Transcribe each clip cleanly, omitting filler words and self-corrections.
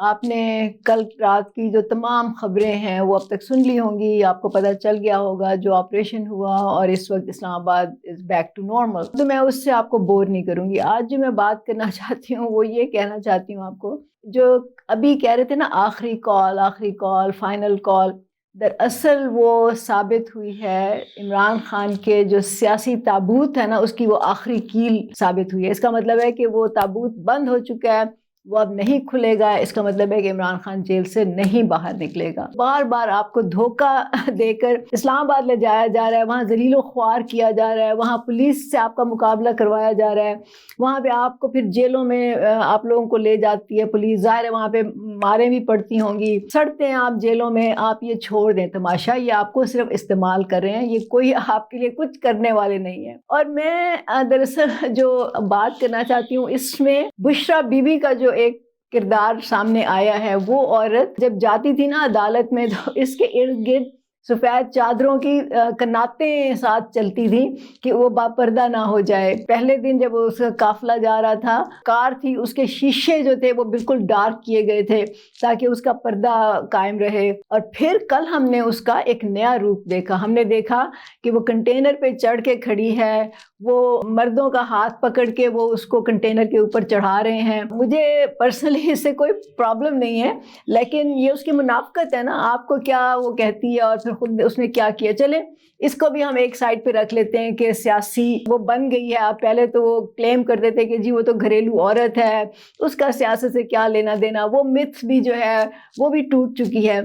آپ نے کل رات کی جو تمام خبریں ہیں وہ اب تک سن لی ہوں گی، آپ کو پتہ چل گیا ہوگا جو آپریشن ہوا اور اس وقت اسلام آباد از بیک ٹو نارمل، تو میں اس سے آپ کو بور نہیں کروں گی۔ آج جو میں بات کرنا چاہتی ہوں وہ یہ کہنا چاہتی ہوں آپ کو، جو ابھی کہہ رہے تھے نا آخری کال، فائنل کال، دراصل وہ ثابت ہوئی ہے عمران خان کے جو سیاسی تابوت ہے نا اس کی وہ آخری کیل ثابت ہوئی ہے۔ اس کا مطلب ہے کہ وہ تابوت بند ہو چکا ہے، وہ اب نہیں کھلے گا۔ اس کا مطلب ہے کہ عمران خان جیل سے نہیں باہر نکلے گا۔ بار بار آپ کو دھوکہ دے کر اسلام آباد لے جایا جا رہا ہے، وہاں ذلیل و خوار کیا جا رہا ہے، وہاں پولیس سے آپ کا مقابلہ کروایا جا رہا ہے، وہاں پہ آپ کو پھر جیلوں میں آپ لوگوں کو لے جاتی ہے پولیس، ظاہر ہے وہاں پہ ماریں بھی پڑتی ہوں گی، سڑتے ہیں آپ جیلوں میں۔ آپ یہ چھوڑ دیں تماشا، یہ آپ کو صرف استعمال کر رہے ہیں، یہ کوئی آپ کے لیے کچھ کرنے والے نہیں ہیں۔ اور میں دراصل جو بات کرنا چاہتی ہوں اس میں بشرا بی بی کا جو ایک کردار سامنے آیا ہے، وہ عورت جب جاتی تھی نا عدالت میں تو اس کے ارد گرد سفید چادروں کی کناتیں ساتھ چلتی تھی کہ وہ باپردہ نہ ہو جائے۔ پہلے دن جب اس کا قافلہ جا رہا تھا، کار تھی، اس کے شیشے جو تھے وہ بالکل ڈارک کیے گئے تھے تاکہ اس کا پردہ قائم رہے۔ اور پھر کل ہم نے اس کا ایک نیا روپ دیکھا، ہم نے دیکھا کہ وہ کنٹینر پہ چڑھ کے کھڑی ہے، وہ مردوں کا ہاتھ پکڑ کے وہ اس کو کنٹینر کے اوپر چڑھا رہے ہیں۔ مجھے پرسنلی اس سے کوئی پرابلم نہیں ہے، لیکن یہ اس کی منافقت ہے نا، آپ کو کیا وہ کہتی ہے اور پھر خود اس نے کیا کیا۔ چلیں اس کو بھی ہم ایک سائڈ پہ رکھ لیتے ہیں کہ سیاسی وہ بن گئی ہے۔ آپ پہلے تو وہ کلیم کرتے تھے کہ جی وہ تو گھریلو عورت ہے، اس کا سیاست سے کیا لینا دینا، وہ متھ بھی جو ہے وہ بھی ٹوٹ چکی ہے۔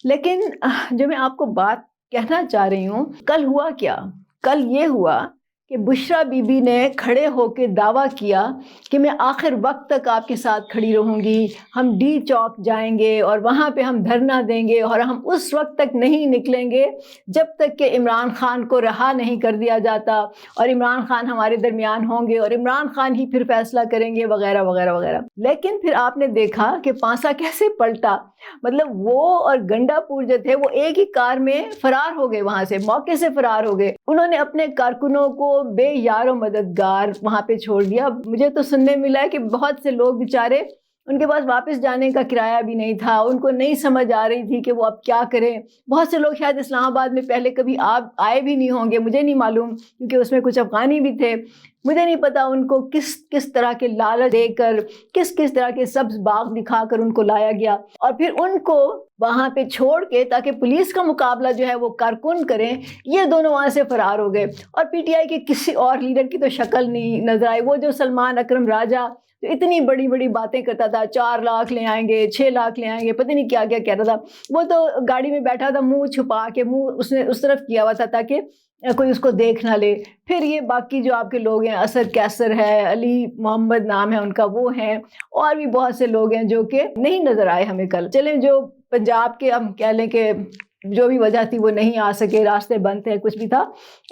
لیکن جو میں آپ کو بات کہنا چاہ رہی ہوں، کل ہوا کیا؟ کل یہ ہوا کہ بشرا بی بی نے کھڑے ہو کے دعویٰ کیا کہ میں آخر وقت تک آپ کے ساتھ کھڑی رہوں گی، ہم ڈی چوک جائیں گے اور وہاں پہ ہم دھرنا دیں گے اور ہم اس وقت تک نہیں نکلیں گے جب تک کہ عمران خان کو رہا نہیں کر دیا جاتا، اور عمران خان ہمارے درمیان ہوں گے اور عمران خان ہی پھر فیصلہ کریں گے وغیرہ وغیرہ وغیرہ۔ لیکن پھر آپ نے دیکھا کہ پانسا کیسے پلٹا، مطلب وہ اور گنڈا پور جو تھے وہ ایک ہی کار میں فرار ہو گئے، وہاں سے موقع سے فرار ہو گئے۔ انہوں نے اپنے کارکنوں کو بے یار و مددگار وہاں پہ چھوڑ دیا۔ مجھے تو سننے ملا ہے کہ بہت سے لوگ بیچارے ان کے پاس واپس جانے کا کرایہ بھی نہیں تھا، ان کو نہیں سمجھ آ رہی تھی کہ وہ اب کیا کریں۔ بہت سے لوگ شاید اسلام آباد میں پہلے کبھی آئے بھی نہیں ہوں گے، مجھے نہیں معلوم، کیونکہ اس میں کچھ افغانی بھی تھے۔ مجھے نہیں پتا ان کو کس طرح کے لالچ دے کر، کس طرح کے سبز باغ دکھا کر ان کو لایا گیا، اور پھر ان کو وہاں پہ چھوڑ کے تاکہ پولیس کا مقابلہ جو ہے وہ کارکن کریں، یہ دونوں وہاں سے فرار ہو گئے۔ اور پی ٹی آئی کے کسی اور لیڈر کی تو شکل نہیں نظر آئی۔ وہ جو سلمان اکرم راجہ تو اتنی بڑی بڑی باتیں کرتا تھا، 4 لاکھ لے آئیں گے، 6 لاکھ لے آئیں گے، پتہ نہیں کیا کیا کہتا تھا، وہ تو گاڑی میں بیٹھا تھا منہ چھپا کے، منہ اس نے اس طرف کیا ہوا تھا تاکہ کوئی اس کو دیکھ نہ لے۔ پھر یہ باقی جو آپ کے لوگ ہیں، اسد کیسر ہے، علی محمد نام ہے ان کا، وہ ہیں، اور بھی بہت سے لوگ ہیں جو کہ نہیں نظر آئے ہمیں کل۔ چلیں جو پنجاب کے ہم کہہ لیں کہ جو بھی وجہ تھی وہ نہیں آ سکے، راستے بند تھے، کچھ بھی تھا،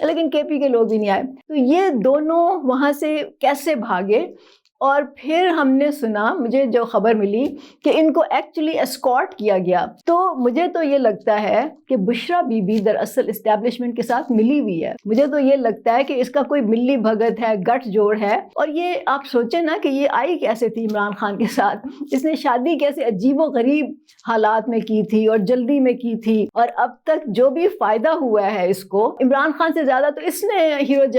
لیکن کے پی کے لوگ بھی نہیں آئے۔ تو یہ دونوں وہاں سے کیسے بھاگے؟ اور پھر ہم نے سنا، مجھے جو خبر ملی کہ ان کو ایکچولی اسکارٹ کیا گیا۔ تو مجھے تو یہ لگتا ہے کہ بشرا بی بی دراصل اسٹیبلشمنٹ کے ساتھ ملی ہوئی ہے۔ مجھے تو یہ لگتا ہے کہ اس کا کوئی ملی بھگت ہے، گٹھ جوڑ ہے۔ اور یہ آپ سوچیں نا کہ یہ آئی کیسے تھی عمران خان کے ساتھ، اس نے شادی کیسے عجیب و غریب حالات میں کی تھی اور جلدی میں کی تھی، اور اب تک جو بھی فائدہ ہوا ہے اس کو، عمران خان سے زیادہ تو اس نے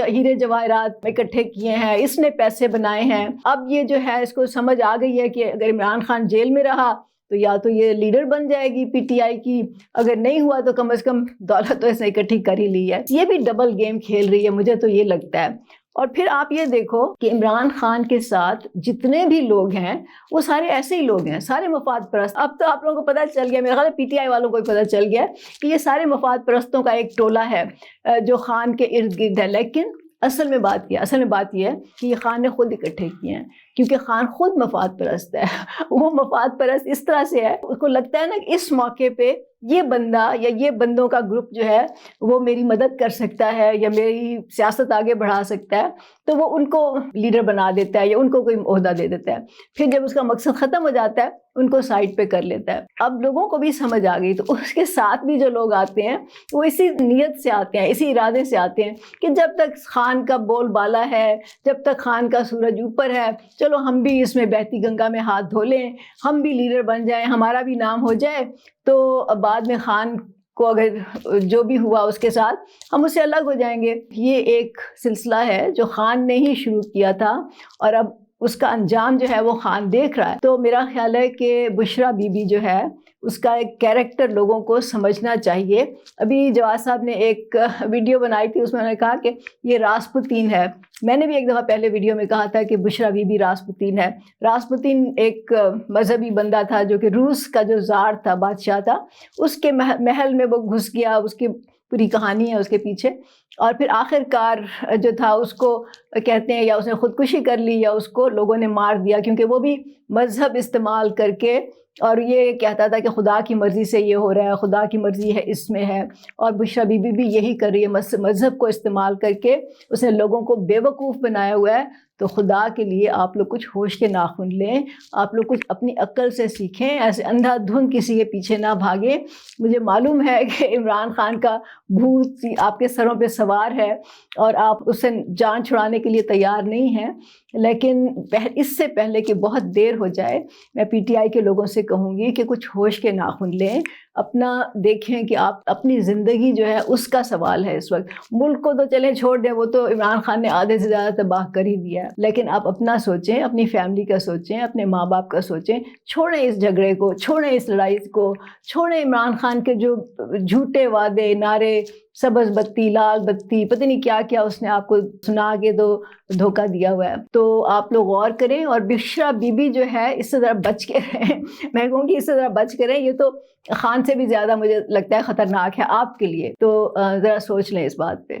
ہیرے جواہرات اکٹھے کیے ہیں، اس نے پیسے بنائے ہیں۔ اب یہ جو ہے اس کو سمجھ آ گئی ہے کہ اگر عمران خان جیل میں رہا تو یا تو یہ لیڈر بن جائے گی پی ٹی آئی کی، اگر نہیں ہوا تو کم از کم دولت تو اس نے اکٹھی کر ہی لی ہے۔ یہ بھی ڈبل گیم کھیل رہی ہے، مجھے تو یہ لگتا ہے۔ اور پھر آپ یہ دیکھو کہ عمران خان کے ساتھ جتنے بھی لوگ ہیں وہ سارے ایسے ہی لوگ ہیں، سارے مفاد پرست۔ اب تو آپ لوگوں کو پتہ چل گیا، میرا خیال ہے پی ٹی آئی والوں کو بھی پتہ چل گیا کہ یہ سارے مفاد پرستوں کا ایک ٹولہ ہے جو خان کے ارد گرد ہے۔ لیکن اصل میں بات یہ ہے کہ یہ خان نے خود اکٹھے کیے ہیں، کیونکہ خان خود مفاد پرست ہے۔ وہ مفاد پرست اس طرح سے ہے، اس کو لگتا ہے نا کہ اس موقع پہ یہ بندہ یا یہ بندوں کا گروپ جو ہے وہ میری مدد کر سکتا ہے یا میری سیاست آگے بڑھا سکتا ہے، تو وہ ان کو لیڈر بنا دیتا ہے یا ان کو کوئی عہدہ دے دیتا ہے۔ پھر جب اس کا مقصد ختم ہو جاتا ہے ان کو سائڈ پہ کر لیتا ہے۔ اب لوگوں کو بھی سمجھ آ گئی، تو اس کے ساتھ بھی جو لوگ آتے ہیں وہ اسی نیت سے آتے ہیں، اسی ارادے سے آتے ہیں کہ جب تک خان کا بول بالا ہے، جب تک خان کا سورج اوپر ہے، چلو چلو ہم بھی اس میں بہتی گنگا میں ہاتھ دھو لیں, ہم بھی لیڈر بن جائیں, ہمارا بھی نام ہو جائے, تو بعد میں خان کو اگر جو بھی ہوا اس کے ساتھ ہم اس سے الگ ہو جائیں گے. یہ ایک سلسلہ ہے جو خان نے ہی شروع کیا تھا, اور اب اس کا انجام جو ہے وہ خان دیکھ رہا ہے. تو میرا خیال ہے کہ بشریٰ بی بی جو ہے اس کا ایک کیریکٹر لوگوں کو سمجھنا چاہیے. ابھی جواد صاحب نے ایک ویڈیو بنائی تھی, اس میں انہوں نے کہا کہ یہ راسپوتین ہے. میں نے بھی ایک دفعہ پہلے ویڈیو میں کہا تھا کہ بشریٰ بی بی راسپوتین ہے. راسپوتین ایک مذہبی بندہ تھا جو کہ روس کا جو زار تھا, بادشاہ تھا, اس کے محل میں وہ گھس گیا. اس کی پوری کہانی ہے اس کے پیچھے, اور پھر آخر کار جو تھا اس کو کہتے ہیں یا اس نے خودکشی کر لی یا اس کو لوگوں نے مار دیا, کیونکہ وہ بھی مذہب استعمال کر کے, اور یہ کہتا تھا کہ خدا کی مرضی سے یہ ہو رہا ہے, خدا کی مرضی ہے اس میں ہے. اور بشریٰ بی بی بھی یہی کر رہی ہے, مذہب کو استعمال کر کے اس نے لوگوں کو بے وقوف بنایا ہوا ہے. تو خدا کے لیے آپ لوگ کچھ ہوش کے ناخن لیں, آپ لوگ کچھ اپنی عقل سے سیکھیں, ایسے اندھا دھند کسی کے پیچھے نہ بھاگیں. مجھے معلوم ہے کہ عمران خان کا بھوت آپ کے سروں پہ سوار ہے اور آپ اس سے جان چھڑانے کے لیے تیار نہیں ہیں, لیکن اس سے پہلے کہ بہت دیر ہو جائے میں پی ٹی آئی کے لوگوں سے کہوں گی کہ کچھ ہوش کے ناخن لیں, اپنا دیکھیں کہ آپ اپنی زندگی جو ہے اس کا سوال ہے اس وقت. ملک کو تو چلیں چھوڑ دیں, وہ تو عمران خان نے آدھے سے زیادہ تباہ کر ہی دیا ہے, لیکن آپ اپنا سوچیں, اپنی فیملی کا سوچیں, اپنے ماں باپ کا سوچیں. چھوڑیں اس جھگڑے کو, چھوڑیں اس لڑائی کو, چھوڑیں عمران خان کے جو جھوٹے وعدے, نعرے, سبز بتی, لال بتی, پتہ نہیں کیا کیا اس نے آپ کو سنا کے تو دھوکہ دیا ہوا ہے. تو آپ لوگ غور کریں, اور بشریٰ بی بی جو ہے اس سے ذرا بچ کے رہیں. میں کہوں گی اس سے ذرا بچ کے رہیں, یہ تو خان سے بھی زیادہ مجھے لگتا ہے خطرناک ہے آپ کے لیے. تو ذرا سوچ لیں اس بات پہ.